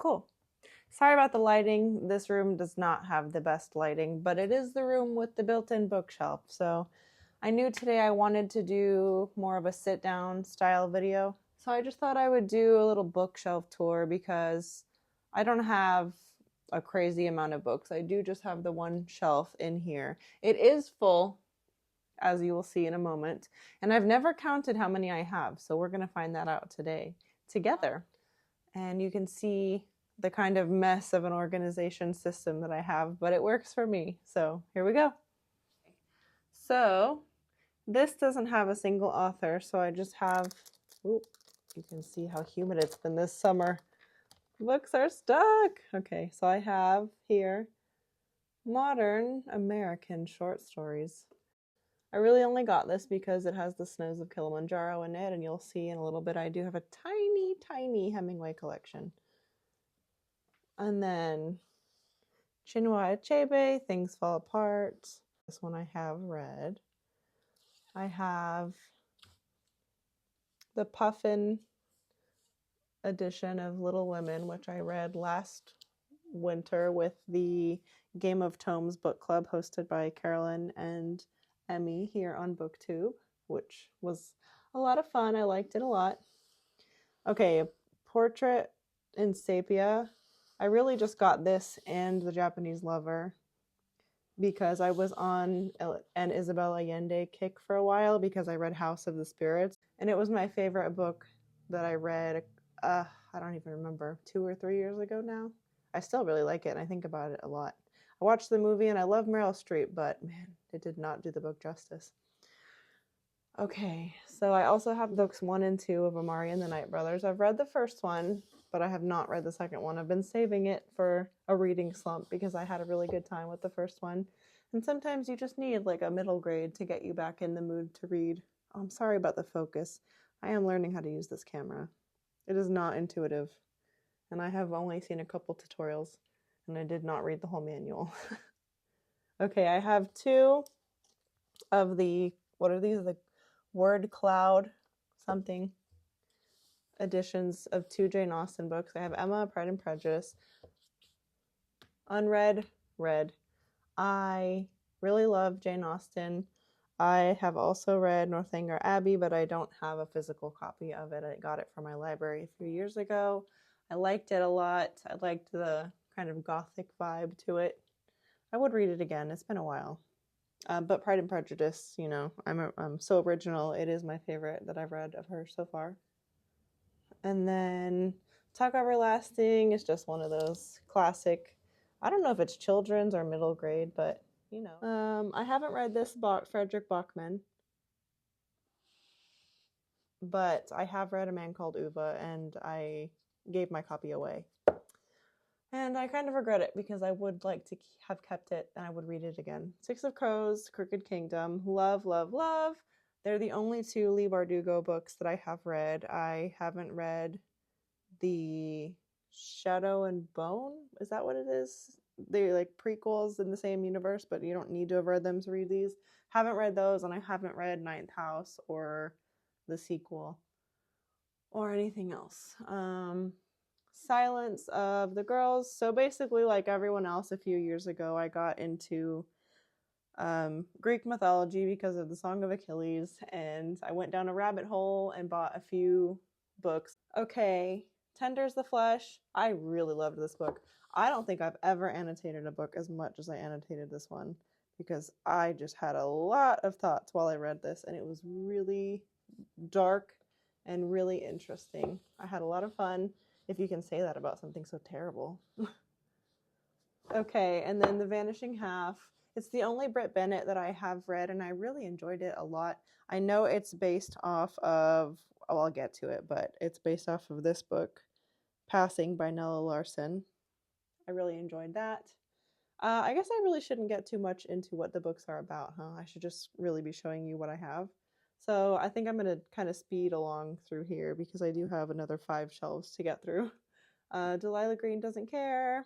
Cool. Sorry about the lighting. This room does not have the best lighting, but it is the room with the built-in bookshelf. So I knew today I wanted to do more of a sit-down style video. So I just thought I would do a little bookshelf tour because I don't have a crazy amount of books. I do just have the one shelf in here. It is full, as you will see in a moment, and I've never counted how many I have. So we're going to find that out today together. And you can see the kind of mess of an organization system that I have, but it works for me. So here we go. So this doesn't have a single author, so I just have, ooh, you can see how humid it's been this summer. Books are stuck. Okay, so I have here modern American short stories. I really only got this because it has the Snows of Kilimanjaro in it, and you'll see in a little bit I do have a tiny, tiny Hemingway collection. And then Chinua Achebe, Things Fall Apart. This one I have read. I have the Puffin edition of Little Women, which I read last winter with the Game of Tomes book club hosted by Carolyn and Emmy here on BookTube, which was a lot of fun. I liked it a lot. Okay, Portrait in Sepia. I really just got this and The Japanese Lover because I was on an Isabel Allende kick for a while because I read House of the Spirits, and it was my favorite book that I read, I don't even remember, 2 or 3 years ago now. I still really like it, and I think about it a lot. I watched the movie, and I love Meryl Streep, but man, it did not do the book justice. Okay, so I also have books 1 and 2 of Amari and the Night Brothers. I've read the first one, but I have not read the second one. I've been saving it for a reading slump because I had a really good time with the first one. And sometimes you just need like a middle grade to get you back in the mood to read. Oh, I'm sorry about the focus. I am learning how to use this camera. It is not intuitive. And I have only seen a couple tutorials, and I did not read the whole manual. Okay, I have 2 of the, what are these? The Word Cloud something editions of 2 Jane Austen books. I have Emma, Pride and Prejudice. Unread, read. I really love Jane Austen. I have also read Northanger Abbey, but I don't have a physical copy of it. I got it from my library a few years ago. I liked it a lot. I liked the kind of gothic vibe to it. I would read it again. It's been a while. But Pride and Prejudice, you know, I'm so original. It is my favorite that I've read of her so far. And then Talk Everlasting is just one of those classic, I don't know if it's children's or middle grade, but you know. I haven't read this Frederick Bachman, but I have read A Man Called Uva, and I gave my copy away. And I kind of regret it because I would like to have kept it and I would read it again. Six of Crows, Crooked Kingdom, love, love, love. They're the only 2 Leigh Bardugo books that I have read. I haven't read the Shadow and Bone. Is that what it is? They're like prequels in the same universe, but you don't need to have read them to read these. Haven't read those, and I haven't read Ninth House or the sequel or anything else. Silence of the Girls. So basically, like everyone else a few years ago, I got into Greek mythology because of the Song of Achilles, and I went down a rabbit hole and bought a few books. Okay, Tenders the Flesh. I really loved this book. I don't think I've ever annotated a book as much as I annotated this one because I just had a lot of thoughts while I read this, and it was really dark and really interesting. I had a lot of fun, if you can say that about something so terrible. Okay, and then The Vanishing Half. It's the only Britt Bennett that I have read, and I really enjoyed it a lot. I know it's based off of, oh, I'll get to it, but it's based off of this book, Passing by Nella Larson. I really enjoyed that. I guess I really shouldn't get too much into what the books are about, huh? I should just really be showing you what I have. So I think I'm going to kind of speed along through here because I do have another 5 shelves to get through. Delilah Green Doesn't Care.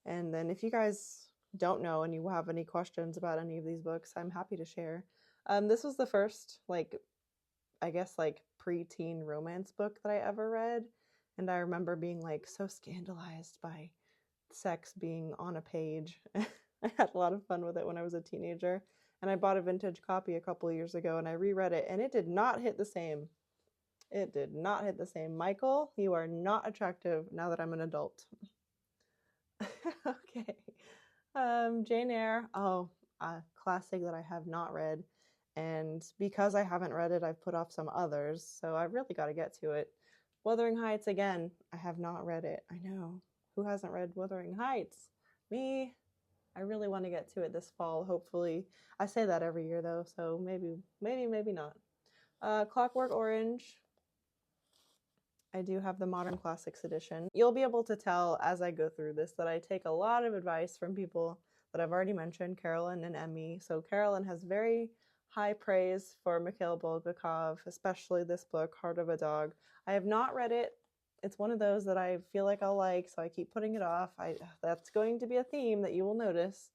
And then if you guys don't know and you have any questions about any of these books, I'm happy to share. This was the first, like, I guess, like, preteen romance book that I ever read. And I remember being like so scandalized by sex being on a page. I had a lot of fun with it when I was a teenager. And I bought a vintage copy a couple of years ago and I reread it and it did not hit the same. It did not hit the same. Michael, you are not attractive now that I'm an adult. Okay. Jane Eyre. Oh, a classic that I have not read. And because I haven't read it, I've put off some others. So I really got to get to it. Wuthering Heights, again, I have not read it. I know. Who hasn't read Wuthering Heights? Me. I really want to get to it this fall, hopefully. I say that every year, though, so maybe not. Clockwork Orange. I do have the Modern Classics edition. You'll be able to tell as I go through this that I take a lot of advice from people that I've already mentioned, Carolyn and Emmy. So Carolyn has very high praise for Mikhail Bulgakov, especially this book, Heart of a Dog. I have not read it. It's one of those that I feel like I'll like, so I keep putting it off. That's going to be a theme that you will notice.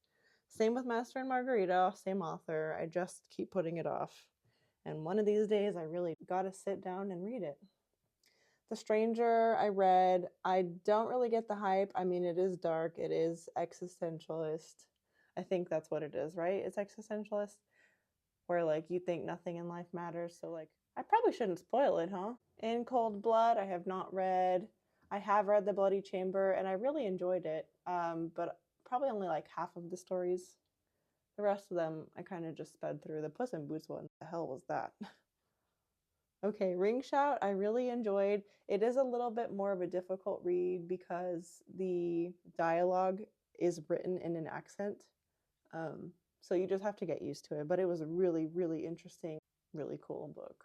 Same with Master and Margarita, same author. I just keep putting it off. And one of these days, I really got to sit down and read it. The Stranger, I read. I don't really get the hype. I mean, it is dark. It is existentialist. I think that's what it is, right? It's existentialist, where like you think nothing in life matters. So like, I probably shouldn't spoil it, huh? In Cold Blood, I have not read. I have read The Bloody Chamber, and I really enjoyed it. But probably only like half of the stories. The rest of them, I kind of just sped through. The Puss in Boots one, the hell was that? Okay, Ring Shout, I really enjoyed. It is a little bit more of a difficult read because the dialogue is written in an accent. So you just have to get used to it. But it was a really, really interesting, really cool book.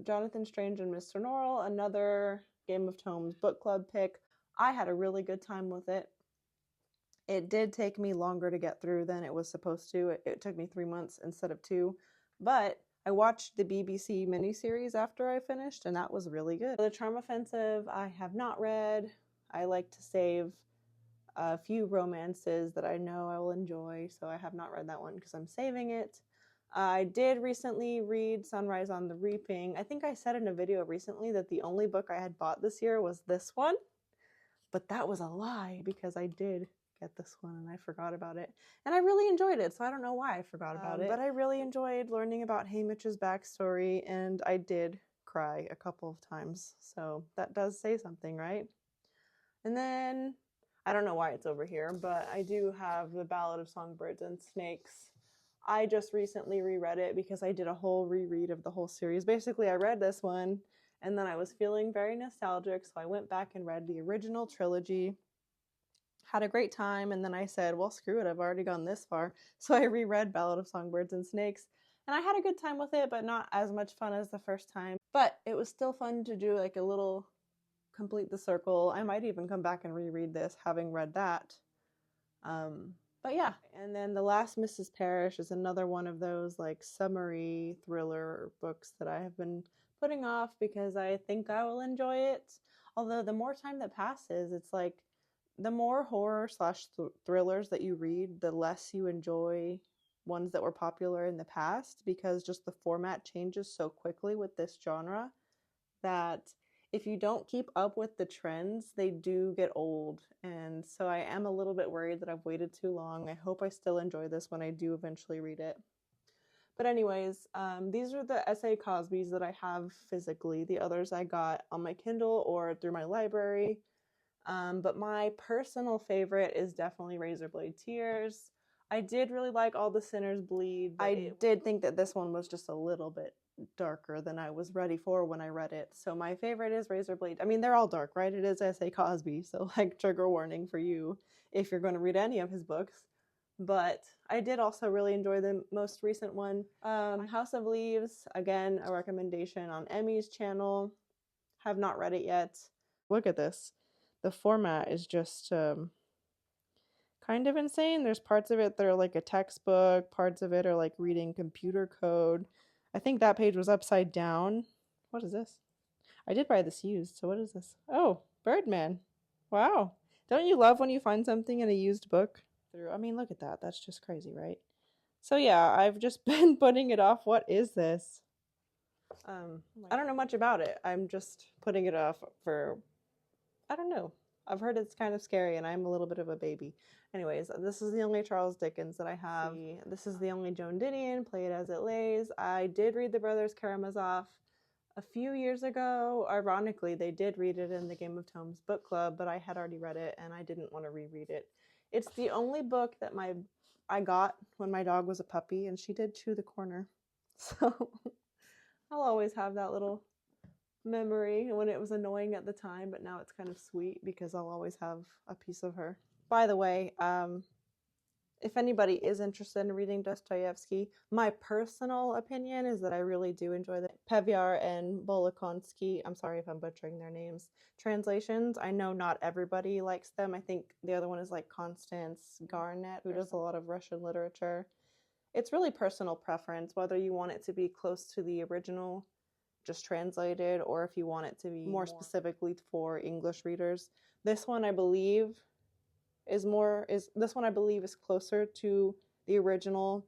Jonathan Strange and Mr. Norrell, another Game of Tomes book club pick. I had a really good time with it. It did take me longer to get through than it was supposed to. It took me 3 months instead of 2. But I watched the BBC miniseries after I finished, and that was really good. The Charm Offensive, I have not read. I like to save a few romances that I know I will enjoy, so I have not read that one because I'm saving it. I did recently read Sunrise on the Reaping. I think I said in a video recently that the only book I had bought this year was this one, but that was a lie because I did get this one and I forgot about it. And I really enjoyed it, so I don't know why I forgot about it. But I really enjoyed learning about Haymitch's backstory, and I did cry a couple of times. So that does say something, right? And then, I don't know why it's over here, but I do have The Ballad of Songbirds and Snakes. I just recently reread it because I did a whole reread of the whole series. Basically, I read this one, and then I was feeling very nostalgic, so I went back and read the original trilogy. Had a great time, and then I said, well, screw it, I've already gone this far. So I reread Ballad of Songbirds and Snakes, and I had a good time with it, but not as much fun as the first time. But it was still fun to do like a little complete the circle. I might even come back and reread this, having read that. But yeah, and then The Last Mrs. Parrish is another one of those like summary thriller books that I have been putting off because I think I will enjoy it. Although the more time that passes, it's like the more horror slash thrillers that you read, the less you enjoy ones that were popular in the past, because just the format changes so quickly with this genre that if you don't keep up with the trends, they do get old. And so I am a little bit worried that I've waited too long. I hope I still enjoy this when I do eventually read it. But anyways, these are the S.A. Cosbys that I have physically. The others I got on my Kindle or through my library. But my personal favorite is definitely Razorblade Tears. I did really like All the Sinners Bleed. I did think that this one was just a little bit darker than I was ready for when I read it. So my favorite is Razorblade. I mean, they're all dark, right? It is S.A. Cosby, so like trigger warning for you if you're going to read any of his books. But I did also really enjoy the most recent one. House of Leaves, again, a recommendation on Emmy's channel. Have not read it yet. Look at this. The format is just kind of insane. There's parts of it that are like a textbook, parts of it are like reading computer code. I think that page was upside down. What is this? I did buy this used, so what is this? Oh, Birdman. Wow. Don't you love when you find something in a used book? I mean, look at that. That's just crazy, right? So yeah, I've just been putting it off. What is this? I don't know much about it. I'm just putting it off for, I don't know. I've heard it's kind of scary and I'm a little bit of a baby. Anyways, this is the only Charles Dickens that I have. This is the only Joan Didion, Play It As It Lays. I did read The Brothers Karamazov a few years ago. Ironically, they did read it in the Game of Tomes book club, but I had already read it and I didn't want to reread it. It's the only book that I got when my dog was a puppy and she did chew the corner. So I'll always have that little memory when it was annoying at the time, but now it's kind of sweet because I'll always have a piece of her. By the way, if anybody is interested in reading Dostoevsky, my personal opinion is that I really do enjoy the Pevyar and Bolokonsky, I'm sorry if I'm butchering their names, translations. I know not everybody likes them. I think the other one is like Constance Garnett, who does a lot of Russian literature. It's really personal preference, whether you want it to be close to the original, just translated, or if you want it to be more specifically for English readers. This one I believe is closer to the original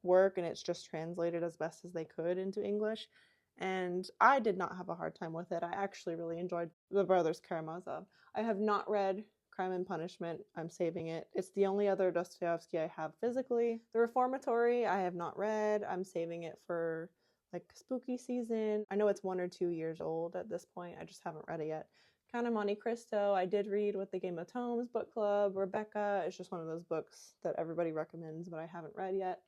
work, and it's just translated as best as they could into English. And I did not have a hard time with it. I actually really enjoyed The Brothers Karamazov. I have not read Crime and Punishment. I'm saving it. It's the only other Dostoevsky I have physically. The Reformatory I have not read. I'm saving it for like spooky season. I know it's 1 or 2 years old at this point. I just haven't read it yet. Count of Monte Cristo I did read with the Game of Tomes book club. Rebecca is just one of those books that everybody recommends, but I haven't read yet.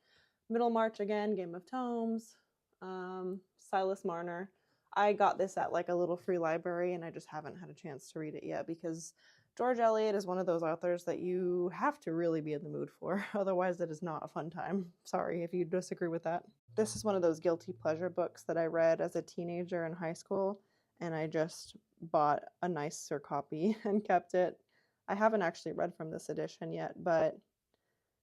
Middlemarch again, Game of Tomes. Silas Marner. I got this at like a little free library and I just haven't had a chance to read it yet because George Eliot is one of those authors that you have to really be in the mood for. Otherwise, it is not a fun time. Sorry if you disagree with that. This is one of those guilty pleasure books that I read as a teenager in high school, and I just bought a nicer copy and kept it. I haven't actually read from this edition yet, but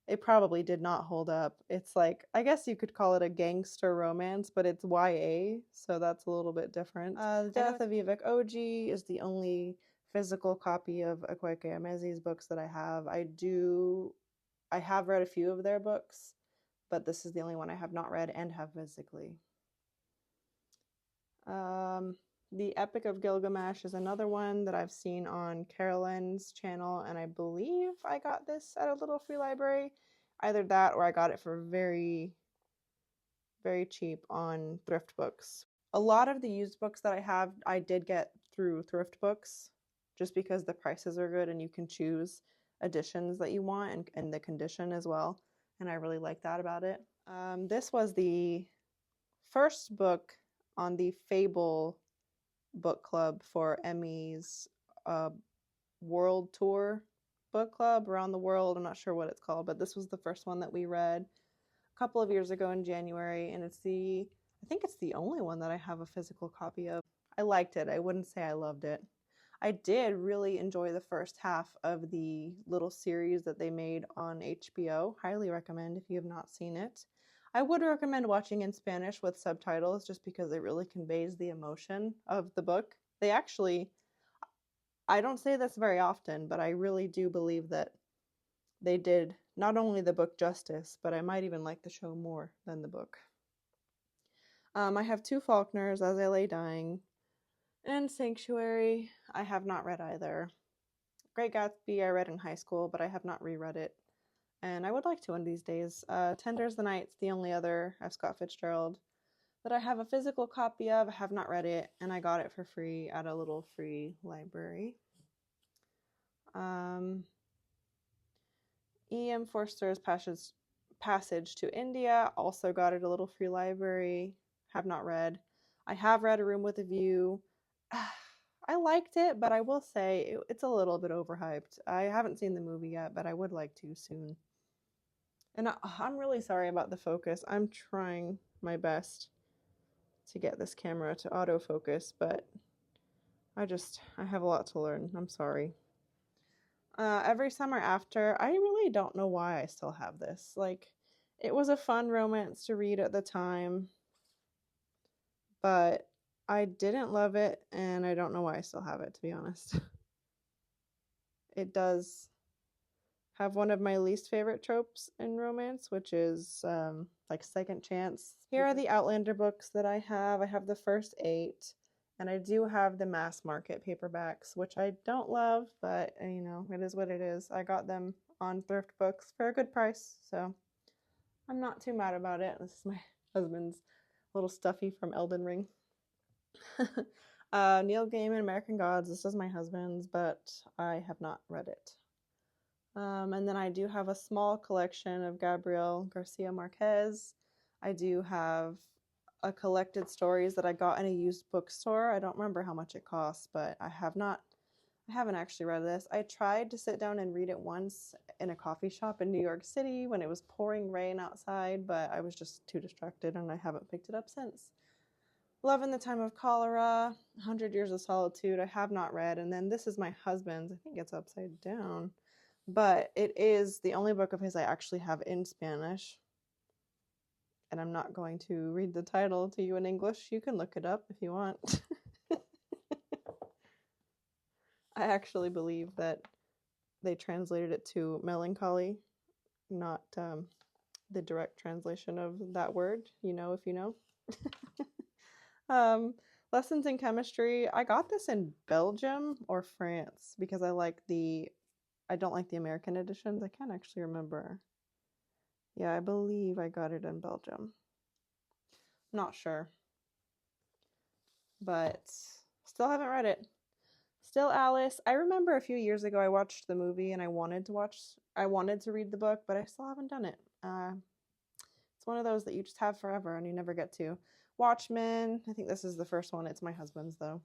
it probably did not hold up. It's like, I guess you could call it a gangster romance, but it's YA, so that's a little bit different. The Death of Vivek Oji is the only physical copy of Akwaeke Emezi's books that I have. I have read a few of their books, but this is the only one I have not read and have physically. The Epic of Gilgamesh is another one that I've seen on Carolyn's channel, and I believe I got this at a little free library. Either that or I got it for very, very cheap on thrift books. A lot of the used books that I have, I did get through thrift books just because the prices are good and you can choose editions that you want and the condition as well. And I really like that about it. This was the first book on the Fable book club for Emmy's world tour book club around the world. I'm not sure what it's called, but this was the first one that we read a couple of years ago in January, and I think it's the only one that I have a physical copy of. I liked it. I wouldn't say I loved it. I did really enjoy the first half of the little series that they made on HBO. Highly recommend if you have not seen it. I would recommend watching in Spanish with subtitles just because it really conveys the emotion of the book. They actually, I don't say this very often, but I really do believe that they did not only the book justice, but I might even like the show more than the book. I have two Faulkners, As I Lay Dying, and Sanctuary. I have not read either. Great Gatsby I read in high school, but I have not reread it, and I would like to one of these days. Tender's the Night's the only other F. Scott Fitzgerald that I have a physical copy of. I have not read it, and I got it for free at a little free library. E.M. Forster's Passage to India, also got it at a little free library. Have not read. I have read A Room with a View. I liked it, but I will say it's a little bit overhyped. I haven't seen the movie yet, but I would like to soon. And I'm really sorry about the focus. I'm trying my best to get this camera to autofocus, but I have a lot to learn. I'm sorry. Every Summer After, I really don't know why I still have this. Like, it was a fun romance to read at the time, but I didn't love it, and I don't know why I still have it, to be honest. It does have one of my least favorite tropes in romance, which is like second chance. Here are the Outlander books that I have. I have the first 8, and I do have the mass market paperbacks, which I don't love, but you know, it is what it is. I got them on Thrift Books for a good price, so I'm not too mad about it. This is my husband's little stuffy from Elden Ring. Neil Gaiman, American Gods. This is my husband's, but I have not read it. And then I do have a small collection of Gabriel Garcia Marquez. I do have a collected stories that I got in a used bookstore. I don't remember how much it costs, but I haven't actually read this. I tried to sit down and read it once in a coffee shop in New York City when it was pouring rain outside, but I was just too distracted and I haven't picked it up since. Love in the Time of Cholera, 100 Years of Solitude, I have not read. And then this is my husband's. I think it's upside down. But it is the only book of his I actually have in Spanish. And I'm not going to read the title to you in English. You can look it up if you want. I actually believe that they translated it to melancholy, not the direct translation of that word, you know, if you know. Lessons in Chemistry. I got this in Belgium or France because I don't like the American editions. I can't actually remember. Yeah, I believe I got it in Belgium. Not sure. But still haven't read it. Still Alice. I remember a few years ago I watched the movie and I wanted to read the book, but I still haven't done it. It's one of those that you just have forever and you never get to. Watchmen. I think this is the first one. It's my husband's though.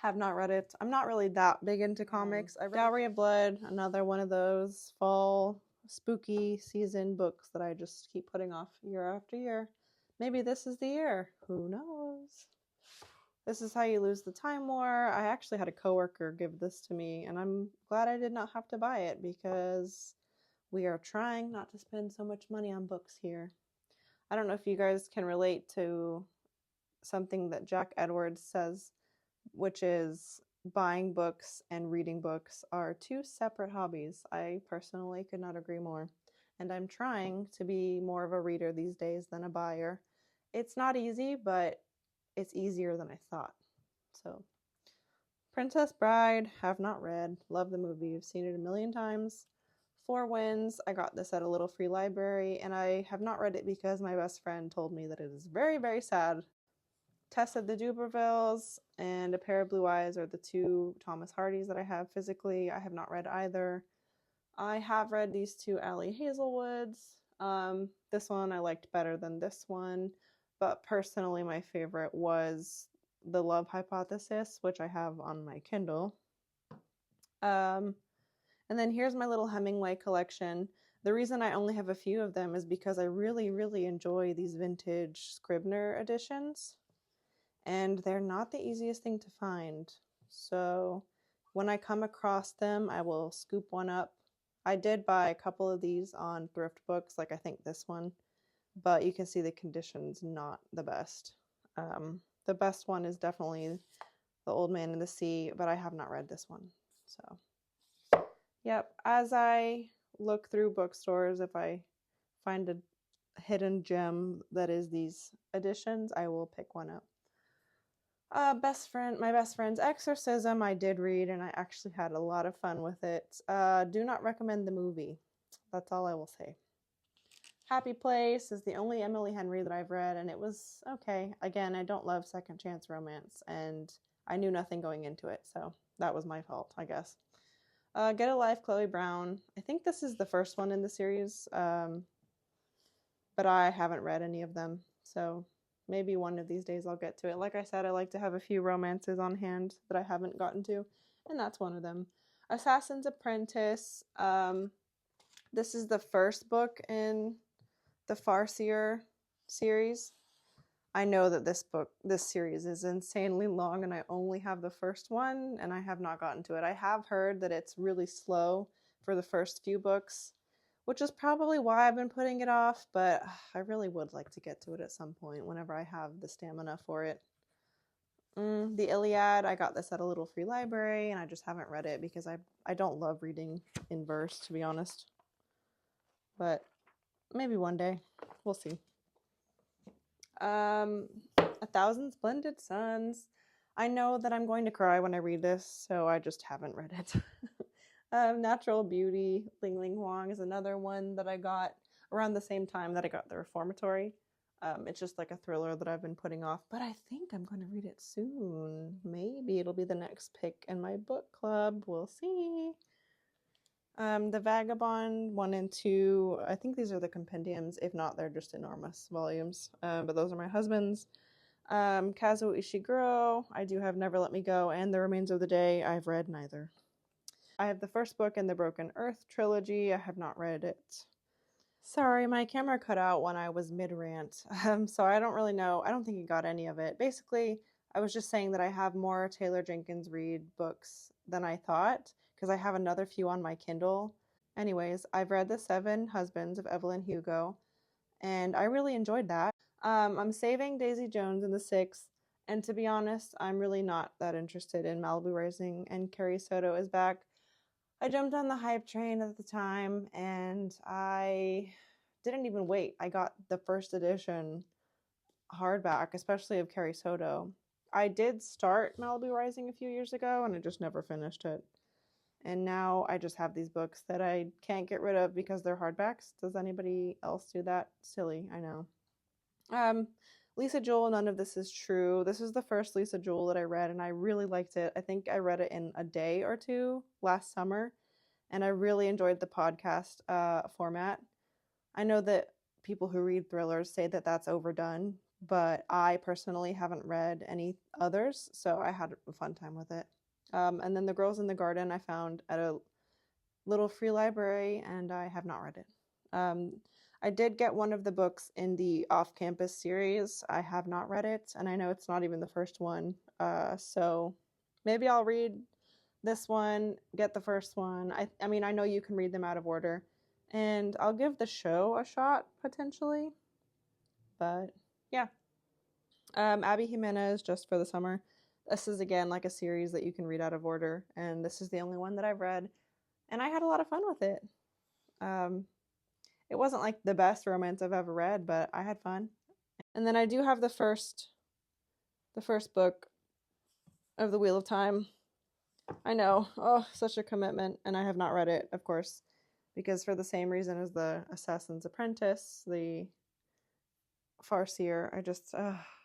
Have not read it. I'm not really that big into comics. I read Dowry of Blood, another one of those fall spooky season books that I just keep putting off year after year. Maybe this is the year. Who knows? This Is How You Lose the Time War. I actually had a coworker give this to me, and I'm glad I did not have to buy it because we are trying not to spend so much money on books here. I don't know if you guys can relate to something that Jack Edwards says, which is buying books and reading books are 2 separate hobbies. I personally could not agree more. And I'm trying to be more of a reader these days than a buyer. It's not easy, but it's easier than I thought. So, Princess Bride, have not read. Love the movie. I've seen it a million times. Four Winds, I got this at a little free library, and I have not read it because my best friend told me that it is very, very sad. Tess of the Dubervilles and A Pair of Blue Eyes are the 2 Thomas Hardys that I have physically. I have not read either. I have read these 2 Allie Hazelwoods. This one I liked better than this one, but personally my favorite was The Love Hypothesis, which I have on my Kindle. And then here's my little Hemingway collection. The reason I only have a few of them is because I really, really enjoy these vintage Scribner editions. And they're not the easiest thing to find. So when I come across them, I will scoop one up. I did buy a couple of these on Thrift Books, like I think this one, but you can see the condition's not the best. The best one is definitely The Old Man and the Sea, but I have not read this one. So, yep, as I look through bookstores, if I find a hidden gem that is these editions, I will pick one up. My best friend's Exorcism I did read and I actually had a lot of fun with it. Do not recommend the movie. That's all I will say. Happy Place is the only Emily Henry that I've read and it was okay. Again, I don't love second chance romance and I knew nothing going into it, so that was my fault, I guess. Get a Life, Chloe Brown. I think this is the first one in the series, but I haven't read any of them, so maybe one of these days I'll get to it. Like I said, I like to have a few romances on hand that I haven't gotten to, and that's one of them. Assassin's Apprentice. This is the first book in the Farseer series. I know that this series is insanely long, and I only have the first one, and I have not gotten to it. I have heard that it's really slow for the first few books, which is probably why I've been putting it off, but I really would like to get to it at some point whenever I have the stamina for it. The Iliad, I got this at a little free library, and I just haven't read it because I don't love reading in verse, to be honest. But maybe one day. We'll see. A Thousand Splendid Suns. I know that I'm going to cry when I read this, so I just haven't read it. Natural Beauty, Ling Ling Huang is another one that I got around the same time that I got The Reformatory. It's just like a thriller that I've been putting off, but I think I'm going to read it soon. Maybe it'll be the next pick in my book club. We'll see. The Vagabond 1 and 2, I think these are the compendiums. If not, they're just enormous volumes. But those are my husband's. Kazuo Ishiguro, I do have Never Let Me Go, and The Remains of the Day. I've read neither. I have the first book in the Broken Earth trilogy. I have not read it. Sorry, my camera cut out when I was mid-rant, so I don't really know. I don't think you got any of it. Basically, I was just saying that I have more Taylor Jenkins Reid books than I thought, because I have another few on my Kindle. Anyways, I've read The Seven Husbands of Evelyn Hugo, and I really enjoyed that. I'm saving Daisy Jones in the sixth, and to be honest, I'm really not that interested in Malibu Rising, and Carrie Soto is back. I jumped on the hype train at the time, and I didn't even wait. I got the first edition hardback, especially of Carrie Soto. I did start Malibu Rising a few years ago, and I just never finished it. And now I just have these books that I can't get rid of because they're hardbacks. Does anybody else do that? Silly, I know. Lisa Jewell, None of This Is True. This is the first Lisa Jewell that I read, and I really liked it. I think I read it in a day or two last summer, and I really enjoyed the podcast format. I know that people who read thrillers say that that's overdone, but I personally haven't read any others, so I had a fun time with it. And then The Girls in the Garden I found at a little free library, and I have not read it. I did get one of the books in the off-campus series. I have not read it, and I know it's not even the first one. So maybe I'll read this one, get the first one. I mean, I know you can read them out of order, and I'll give the show a shot potentially. But yeah, Abby Jimenez, Just for the Summer. This is again like a series that you can read out of order, and this is the only one that I've read, and I had a lot of fun with it. It wasn't like the best romance I've ever read, but I had fun. And then I do have the first book of The Wheel of Time. I know, oh, such a commitment, and I have not read it, of course, because for the same reason as The Assassin's Apprentice, the Farseer, I just,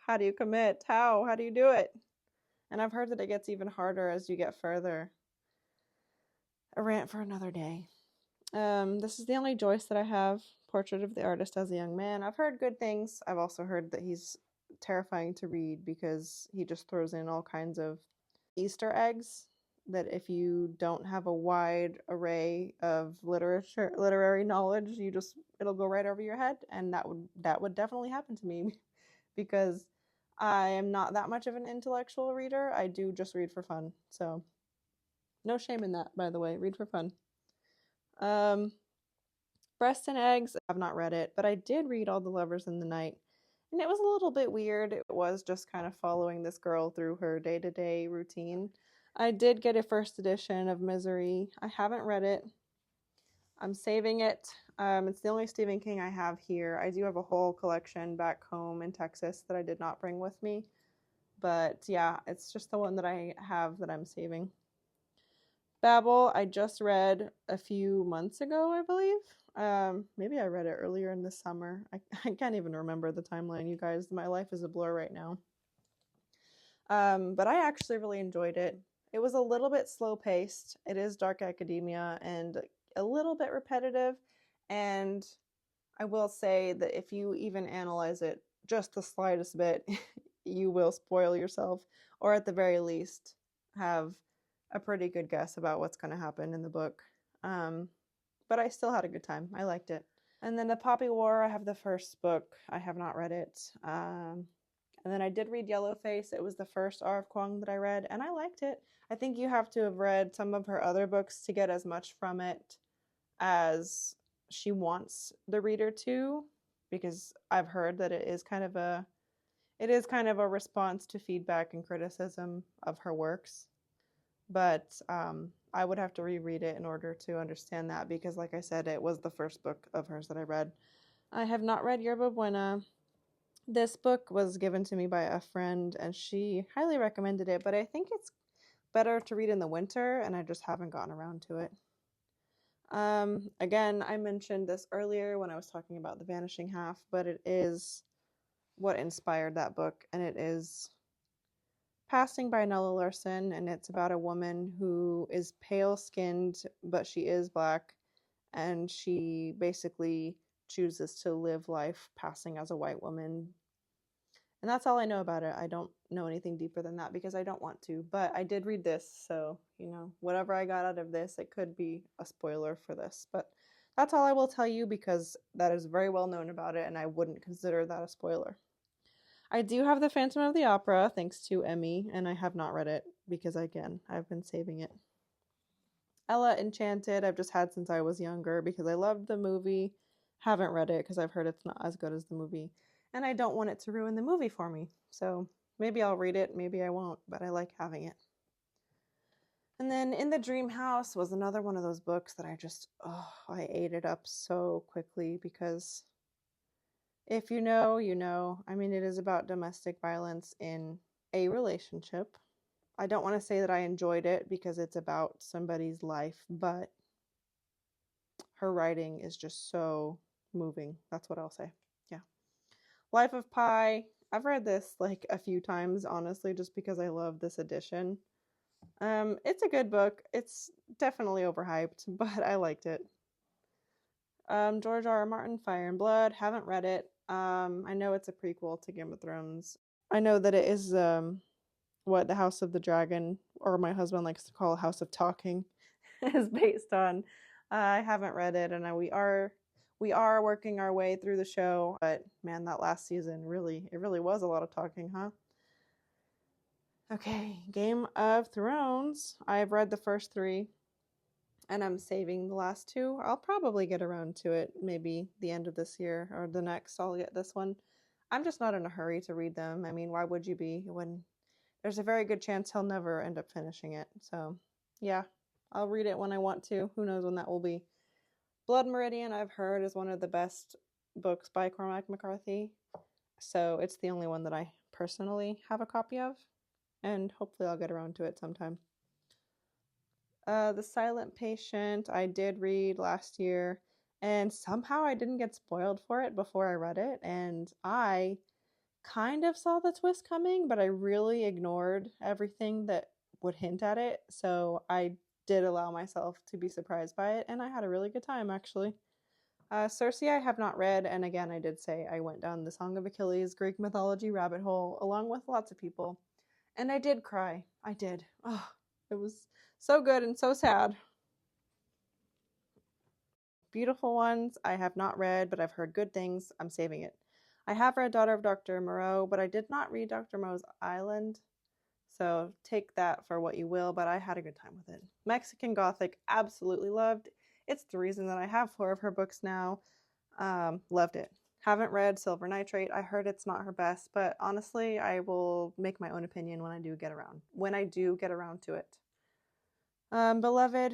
how do you commit? How do you do it? And I've heard that it gets even harder as you get further. A rant for another day. This is the only Joyce that I have, Portrait of the Artist as a Young Man. I've heard good things. I've also heard that he's terrifying to read because he just throws in all kinds of Easter eggs that if you don't have a wide array of literary knowledge, it'll go right over your head, and that would definitely happen to me because I am not that much of an intellectual reader. I do just read for fun. So no shame in that, by the way. Read for fun. Breast and Eggs, I've not read it, but I did read All the Lovers in the Night, and it was a little bit weird. It was just kind of following this girl through her day-to-day routine. I did get a first edition of Misery. I haven't read it. I'm saving it. It's the only Stephen King I have here. I do have a whole collection back home in Texas that I did not bring with me, but yeah, it's just the one that I have that I'm saving. Fable, I just read a few months ago, I believe. Maybe I read it earlier in the summer. I can't even remember the timeline, you guys. My life is a blur right now. But I actually really enjoyed it. It was a little bit slow-paced. It is dark academia and a little bit repetitive. And I will say that if you even analyze it just the slightest bit, you will spoil yourself, or at the very least have a pretty good guess about what's going to happen in the book. But I still had a good time. I liked it. And then The Poppy War, I have the first book. I have not read it. And then I did read Yellowface. It was the first R.F. Kuang that I read, and I liked it. I think you have to have read some of her other books to get as much from it as she wants the reader to, because I've heard that it is kind of It is kind of a response to feedback and criticism of her works, but I would have to reread it in order to understand that because, like I said, it was the first book of hers that I read. I have not read Yerba Buena. This book was given to me by a friend, and she highly recommended it, but I think it's better to read in the winter, and I just haven't gotten around to it. Again, I mentioned this earlier when I was talking about The Vanishing Half, but it is what inspired that book, and it is Passing by Nella Larson, and it's about a woman who is pale skinned, but she is black, and she basically chooses to live life passing as a white woman. And that's all I know about it. I don't know anything deeper than that because I don't want to, but I did read this, so, whatever I got out of this, it could be a spoiler for this, but that's all I will tell you because that is very well known about it, and I wouldn't consider that a spoiler. I do have The Phantom of the Opera, thanks to Emmy, and I have not read it because, again, I've been saving it. Ella Enchanted, I've just had since I was younger because I loved the movie. Haven't read it because I've heard it's not as good as the movie, and I don't want it to ruin the movie for me. So maybe I'll read it, maybe I won't, but I like having it. And then In the Dream House was another one of those books that I ate it up so quickly because if you know, you know. I mean, it is about domestic violence in a relationship. I don't want to say that I enjoyed it because it's about somebody's life, but her writing is just so moving. That's what I'll say. Yeah. Life of Pi. I've read this like a few times, honestly, just because I love this edition. It's a good book. It's definitely overhyped, but I liked it. George R. R. Martin, Fire and Blood. Haven't read it. I know it's a prequel to Game of Thrones. I know that it is what the House of the Dragon, or my husband likes to call House of Talking, is based on. I haven't read it, and we are working our way through the show. But man, that last season it really was a lot of talking, huh? Okay, Game of Thrones. I've read the first 3, and I'm saving the last 2. I'll probably get around to it maybe the end of this year or the next. I'll get this one. I'm just not in a hurry to read them. I mean, why would you be when there's a very good chance he'll never end up finishing it? So, yeah, I'll read it when I want to. Who knows when that will be. Blood Meridian, I've heard, is one of the best books by Cormac McCarthy. So it's the only one that I personally have a copy of, and hopefully I'll get around to it sometime. The Silent Patient, I did read last year, and somehow I didn't get spoiled for it before I read it, and I kind of saw the twist coming, but I really ignored everything that would hint at it, so I did allow myself to be surprised by it, and I had a really good time, actually. Circe I have not read, and again, I did say I went down the Song of Achilles, Greek mythology rabbit hole, along with lots of people, and I did cry. I did. Oh, it was so good and so sad. Beautiful Ones, I have not read, but I've heard good things. I'm saving it. I have read Daughter of Dr. Moreau, but I did not read Dr. Moreau's Island. So take that for what you will, but I had a good time with it. Mexican Gothic, absolutely loved. It's the reason that I have 4 of her books now. Loved it. Haven't read Silver Nitrate. I heard it's not her best, but honestly, I will make my own opinion when I do get around to it. Beloved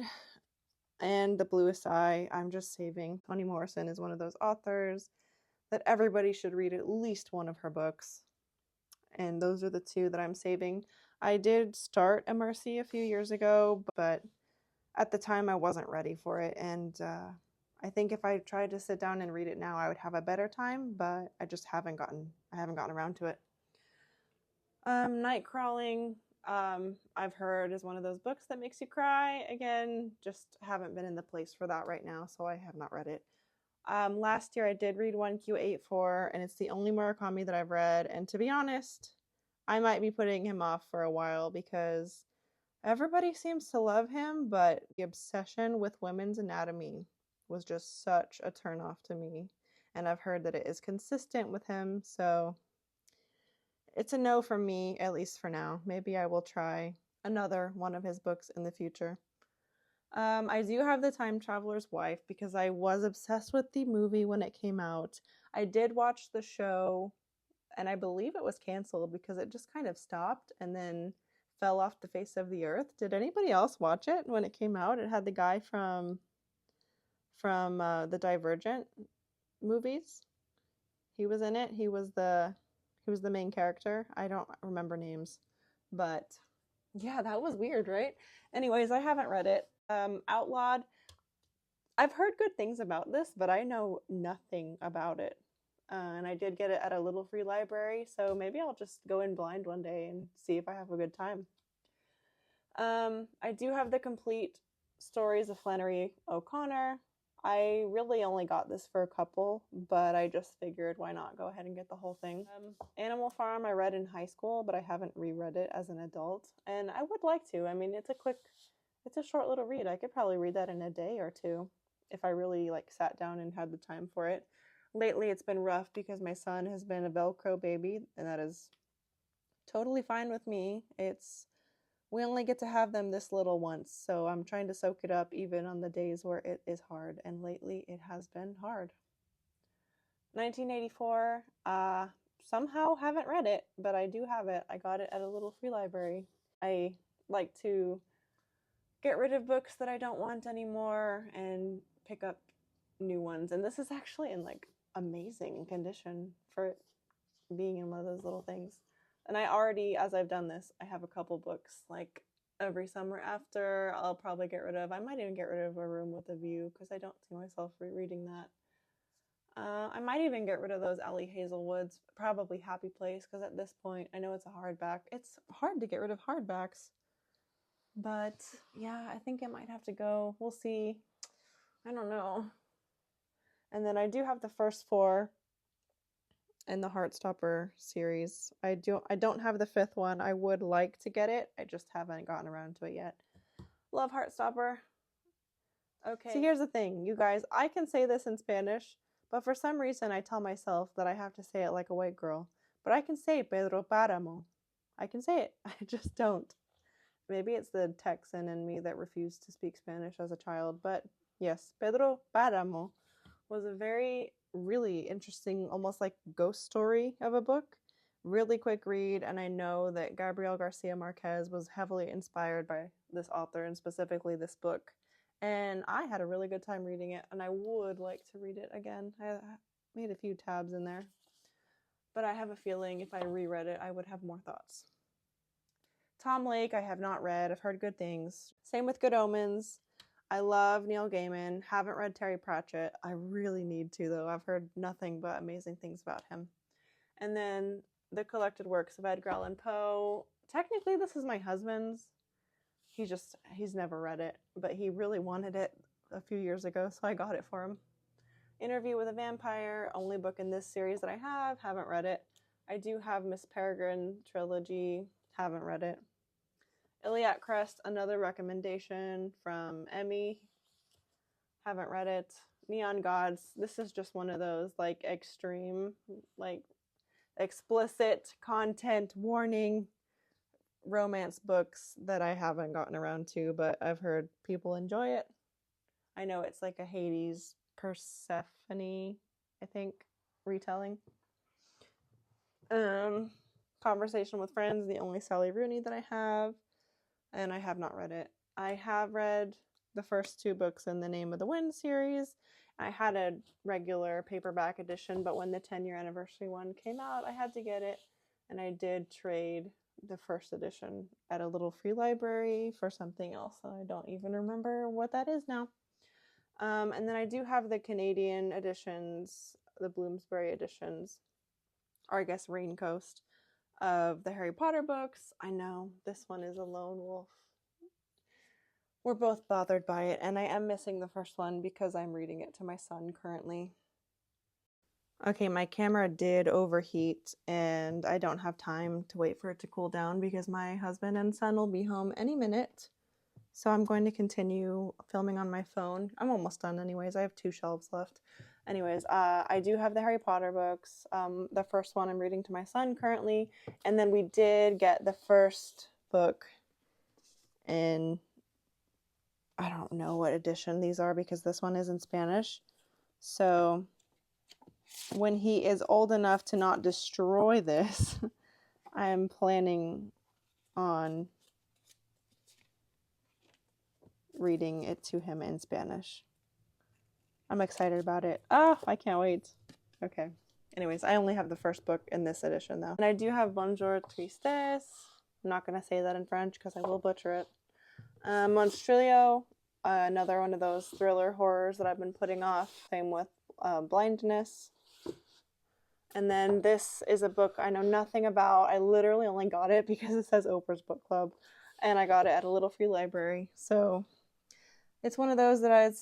and The Bluest Eye, I'm just saving. Toni Morrison is one of those authors that everybody should read at least one of her books. And those are the 2 that I'm saving. I did start A Mercy a few years ago, but at the time I wasn't ready for it. And I think if I tried to sit down and read it now, I would have a better time, but I just haven't gotten around to it. Nightcrawling, I've heard is one of those books that makes you cry. Again, just haven't been in the place for that right now, so I have not read it. Last year I did read 1Q84, and it's the only Murakami that I've read, and to be honest, I might be putting him off for a while because everybody seems to love him, but the obsession with women's anatomy was just such a turnoff to me, and I've heard that it is consistent with him, so it's a no from me, at least for now. Maybe I will try another one of his books in the future. I do have The Time Traveler's Wife because I was obsessed with the movie when it came out. I did watch the show and I believe it was canceled because it just kind of stopped and then fell off the face of the earth. Did anybody else watch it when it came out? It had the guy from the Divergent movies. He was in it. He was the main character. I don't remember names, but yeah, that was weird, right? Anyways, I haven't read it. Outlawed. I've heard good things about this, but I know nothing about it. And I did get it at a little free library, so maybe I'll just go in blind one day and see if I have a good time. I do have the complete stories of Flannery O'Connor. I really only got this for a couple, but I just figured why not go ahead and get the whole thing. Animal Farm I read in high school, but I haven't reread it as an adult, and I would like to. I mean, it's a short little read. I could probably read that in a day or two if I really sat down and had the time for it. Lately it's been rough because my son has been a Velcro baby, and that is totally fine with me. We only get to have them this little once, so I'm trying to soak it up even on the days where it is hard, and lately it has been hard. 1984, somehow haven't read it, but I do have it. I got it at a little free library. I like to get rid of books that I don't want anymore and pick up new ones, and this is actually in amazing condition for being in one of those little things. And I already, as I've done this, I have a couple books every summer after I'll probably get rid of. I might even get rid of A Room with a View because I don't see myself rereading that. I might even get rid of those Ellie Hazelwoods, probably Happy Place, because at this point I know it's a hardback. It's hard to get rid of hardbacks, but yeah, I think it might have to go. We'll see. I don't know. And then I do have the first 4 in the Heartstopper series. I don't have the 5th one. I would like to get it. I just haven't gotten around to it yet. Love Heartstopper. Okay. See, here's the thing, you guys. I can say this in Spanish, but for some reason I tell myself that I have to say it like a white girl. But I can say Pedro Páramo. I can say it. I just don't. Maybe it's the Texan in me that refused to speak Spanish as a child. But yes, Pedro Páramo was a really interesting, almost like ghost story of a book. Really quick read, and I know that Gabriel Garcia Marquez was heavily inspired by this author and specifically this book. And I had a really good time reading it, and I would like to read it again. I made a few tabs in there, but I have a feeling if I reread it, I would have more thoughts. Tom Lake, I have not read. I've heard good things. Same with Good Omens. I love Neil Gaiman. Haven't read Terry Pratchett. I really need to, though. I've heard nothing but amazing things about him. And then the collected works of Edgar Allan Poe. Technically, this is my husband's. He's never read it, but he really wanted it a few years ago, so I got it for him. Interview with a Vampire, only book in this series that I have. Haven't read it. I do have Miss Peregrine trilogy. Haven't read it. Iliad Crest, another recommendation from Emmy. Haven't read it. Neon Gods, this is just one of those extreme, explicit content warning romance books that I haven't gotten around to, but I've heard people enjoy it. I know it's like a Hades Persephone, I think, retelling. Conversation with Friends, the only Sally Rooney that I have, and I have not read it. I have read the first 2 books in the Name of the Wind series. I had a regular paperback edition, but when the 10-year anniversary one came out, I had to get it, and I did trade the first edition at a little free library for something else. I don't even remember what that is now. And then I do have the Canadian editions, the Bloomsbury editions, or I guess Raincoast, of the Harry Potter books. I know this one is a lone wolf. We're both bothered by it, and I am missing the first one because I'm reading it to my son currently. Okay, my camera did overheat, and I don't have time to wait for it to cool down because my husband and son will be home any minute. So I'm going to continue filming on my phone. I'm almost done anyways. I have 2 shelves left. Anyways, I do have the Harry Potter books. The first one I'm reading to my son currently. And then we did get the first book in, I don't know what edition these are because this one is in Spanish. So when he is old enough to not destroy this, I am planning on reading it to him in Spanish. I'm excited about it. Oh, I can't wait. Okay. Anyways, I only have the first book in this edition, though. And I do have Bonjour Tristesse. I'm not going to say that in French because I will butcher it. Monstrillo, another one of those thriller horrors that I've been putting off. Same with Blindness. And then this is a book I know nothing about. I literally only got it because it says Oprah's Book Club. And I got it at a little free library. So it's one of those that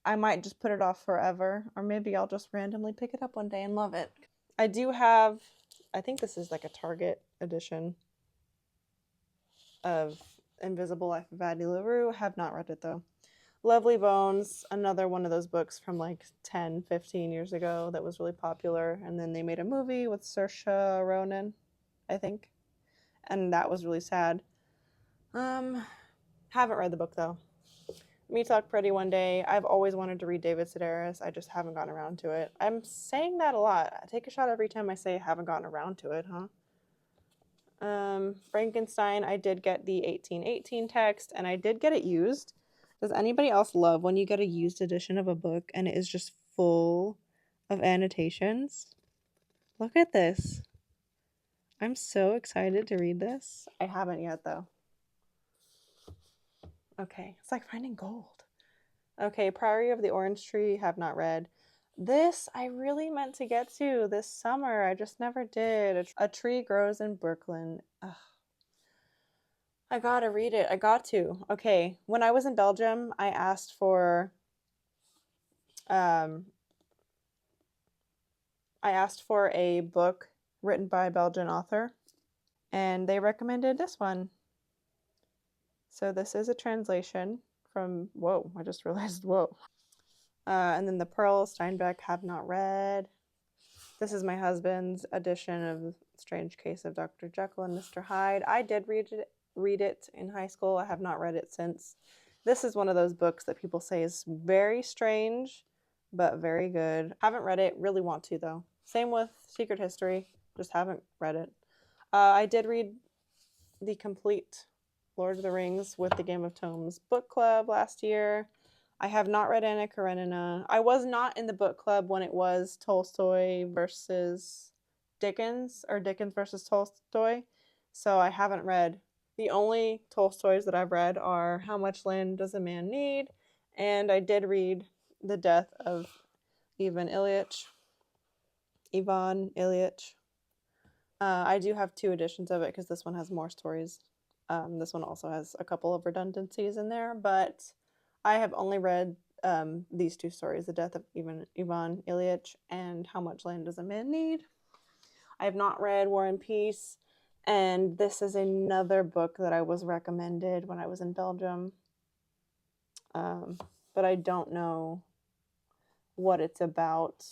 I might just put it off forever. Or maybe I'll just randomly pick it up one day and love it. I do have, I think this is like a Target edition of Invisible Life of Addie LaRue. Have not read it though. Lovely Bones, another one of those books from like 10, 15 years ago that was really popular. And then they made a movie with Saoirse Ronan, I think. And that was really sad. Haven't read the book though. Me Talk Pretty One Day. I've always wanted to read David Sedaris. I just haven't gotten around to it. I'm saying that a lot. I take a shot every time I say I haven't gotten around to it, huh? Frankenstein, I did get the 1818 text, and I did get it used. Does anybody else love when you get a used edition of a book and it is just full of annotations? Look at this. I'm so excited to read this. I haven't yet, though. Okay, it's like finding gold. Okay, Priory of the Orange Tree, have not read. This I really meant to get to this summer. I just never did. A Tree Grows in Brooklyn. Ugh. I gotta read it. I got to. Okay, when I was in Belgium, I asked for a book written by a Belgian author, and they recommended this one. So this is a translation from, whoa, I just realized, whoa. And then The Pearl, Steinbeck, have not read. This is my husband's edition of Strange Case of Dr. Jekyll and Mr. Hyde. I did read it in high school. I have not read it since. This is one of those books that people say is very strange, but very good. Haven't read it. Really want to, though. Same with Secret History. Just haven't read it. I did read the complete Lord of the Rings with the Game of Tomes book club last year. I have not read Anna Karenina. I was not in the book club when it was Tolstoy versus Dickens, or Dickens versus Tolstoy. So I haven't read. The only Tolstoys that I've read are How Much Land Does a Man Need? And I did read The Death of Ivan Ilyich. I do have 2 editions of it because this one has more stories. This one also has a couple of redundancies in there, but I have only read these 2 stories, The Death of Ivan Ilyich and How Much Land Does a Man Need? I have not read War and Peace, and this is another book that I was recommended when I was in Belgium, but I don't know what it's about,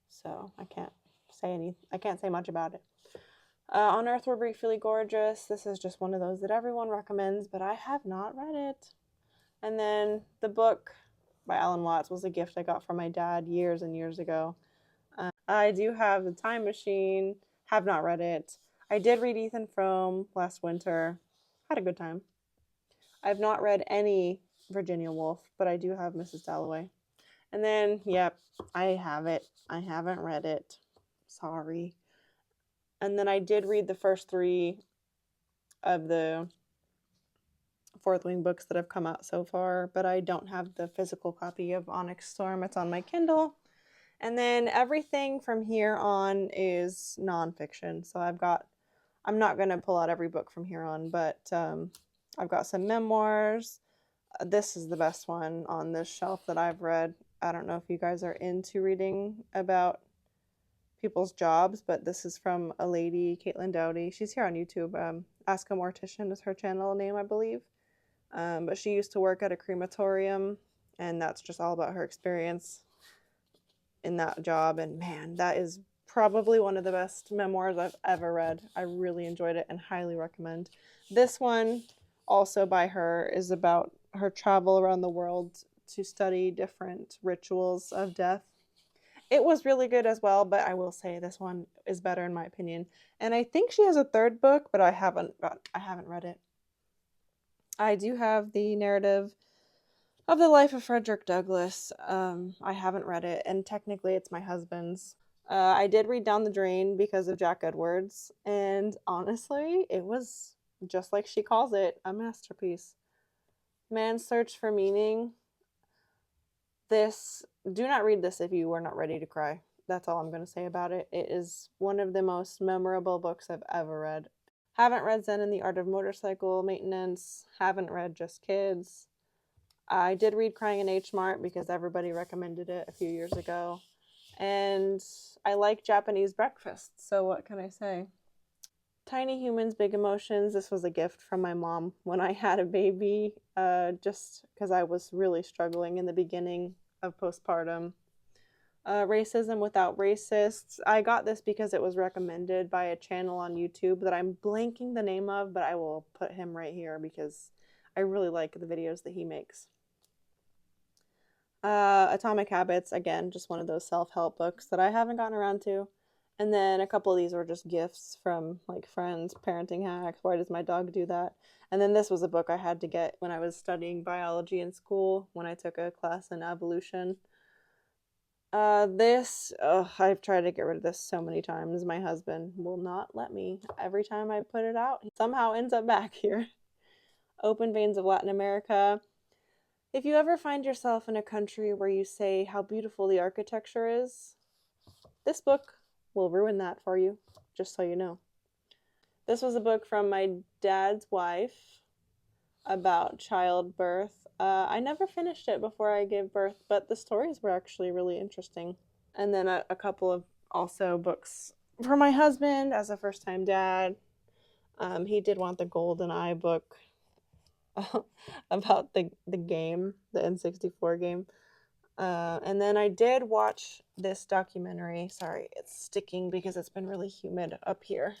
so I can't say much about it. On Earth We're Briefly Gorgeous. This is just one of those that everyone recommends, but I have not read it. And then the book by Alan Watts was a gift I got from my dad years and years ago. I do have The Time Machine. Have not read it. I did read Ethan Frome last winter. Had a good time. I've not read any Virginia Woolf, but I do have Mrs. Dalloway. And then, yep, I have it. I haven't read it. Sorry. And then I did read the first 3 of the Fourth Wing books that have come out so far, but I don't have the physical copy of Onyx Storm. It's on my Kindle. And then everything from here on is nonfiction. So I'm not going to pull out every book from here on, but I've got some memoirs. This is the best one on this shelf that I've read. I don't know if you guys are into reading about people's jobs, but this is from a lady, Caitlin Dowdy. She's here on YouTube. Ask a Mortician is her channel name, I believe. But she used to work at a crematorium, and that's just all about her experience in that job. And man, that is probably one of the best memoirs I've ever read. I really enjoyed it and highly recommend. This one, also by her, is about her travel around the world to study different rituals of death. It was really good as well, but I will say this one is better in my opinion. And I think she has a third book, but I haven't read it. I do have the narrative of the life of Frederick Douglass. I haven't read it, and technically it's my husband's. I did read Down the Drain because of Jack Edwards, and honestly, it was just like she calls it, a masterpiece. Man's Search for Meaning. Do not read this if you are not ready to cry. That's all I'm going to say about it. It is one of the most memorable books I've ever read. Haven't read Zen and the Art of Motorcycle Maintenance. Haven't read Just Kids. I did read Crying in H Mart because everybody recommended it a few years ago. And I like Japanese breakfast, so what can I say? Tiny Humans, Big Emotions. This was a gift from my mom when I had a baby, just because I was really struggling in the beginning of postpartum. Racism Without Racists. I got this because it was recommended by a channel on YouTube that I'm blanking the name of, but I will put him right here because I really like the videos that he makes. Atomic Habits, again, just one of those self-help books that I haven't gotten around to. And then a couple of these were just gifts from like friends, parenting hacks, why does my dog do that? And then this was a book I had to get when I was studying biology in school, when I took a class in evolution. I've tried to get rid of this so many times. My husband will not let me. Every time I put it out, he somehow ends up back here. Open Veins of Latin America. If you ever find yourself in a country where you say how beautiful the architecture is, this book will ruin that for you, just so you know. This was a book from my dad's wife about childbirth. I never finished it before I gave birth, but the stories were actually really interesting. And then a couple of also books for my husband as a first-time dad. He did want the Golden Eye book about the game, the N64 game. And then I did watch this documentary. Sorry, it's sticking because it's been really humid up here.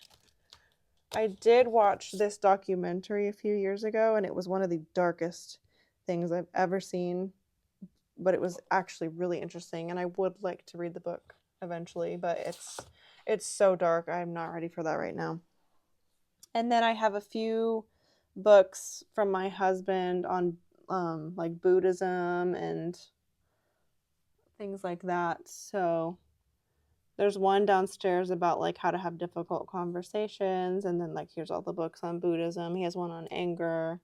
I did watch this documentary a few years ago, and it was one of the darkest things I've ever seen, but it was actually really interesting, and I would like to read the book eventually, but it's so dark. I'm not ready for that right now. And then I have a few books from my husband on like Buddhism and things like that. So there's one downstairs about like how to have difficult conversations, and then like here's all the books on Buddhism. He has one on anger.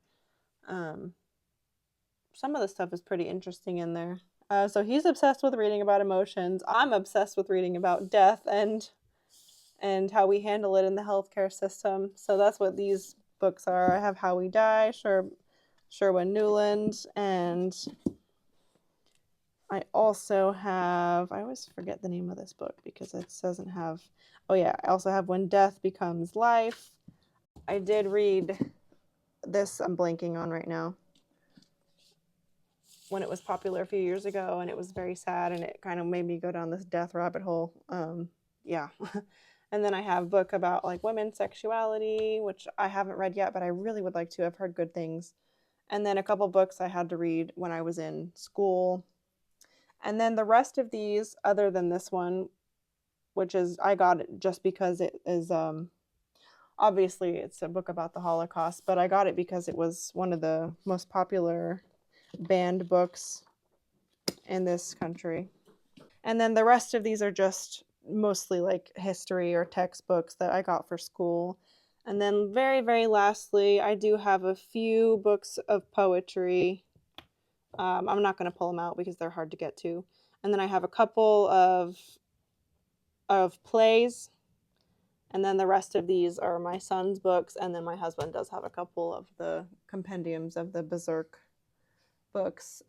Some of the stuff is pretty interesting in there. So he's obsessed with reading about emotions. I'm obsessed with reading about death and how we handle it in the healthcare system. So that's what these books are. I have How We Die, Sherwin Newland, and I also have, I always forget the name of this book because it doesn't have, oh yeah, I also have When Death Becomes Life. I did read this, I'm blanking on right now, when it was popular a few years ago, and it was very sad, and it kind of made me go down this death rabbit hole. Yeah. And then I have a book about like women's sexuality, which I haven't read yet, but I really would like to. I've heard good things. And then a couple books I had to read when I was in school. And then the rest of these, other than this one, which is, I got it just because it is, obviously it's a book about the Holocaust, but I got it because it was one of the most popular banned books in this country. And then the rest of these are just mostly like history or textbooks that I got for school. And then very, very lastly, I do have a few books of poetry. I'm not going to pull them out because they're hard to get to. And then I have a couple of plays. And then the rest of these are my son's books. And then my husband does have a couple of the compendiums of the Berserk books.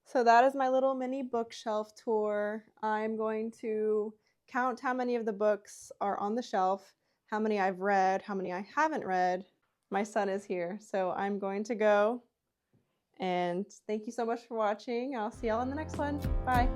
So that is my little mini bookshelf tour. I'm going to count how many of the books are on the shelf, how many I've read, how many I haven't read. My son is here, so I'm going to go. And thank you so much for watching. I'll see y'all in the next one. Bye.